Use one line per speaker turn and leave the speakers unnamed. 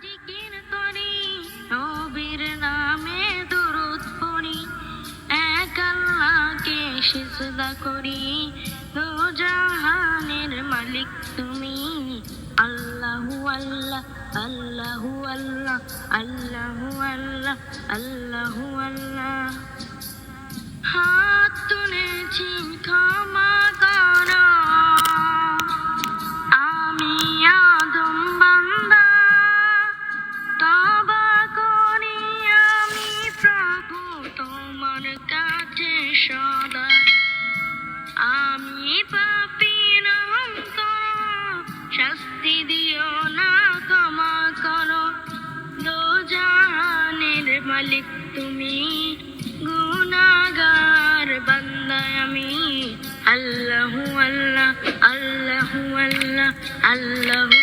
জিকির করি নবীর নামে দরুদ পড়ি এক আল্লাহকে সিজদা করি দো জাহানের মালিক তুমি আল্লাহু আল্লাহ আল্লাহু আল্লাহ আল্লাহু আল্লাহ আল্লাহু আল্লাহ হাত তুলেছি ক্ষমা করো আমি আদম বান্দা তওবা করি আমি প্রভু তোমার কাছে সদা আমি পাপী নাম করো শাস্তি দিও না ক্ষমা করো দো জাহানের মালিক তুমি গুনাহগার বান্দা আমি আল্লাহু আল্লাহ আল্লাহু আল্লাহ আল্লাহু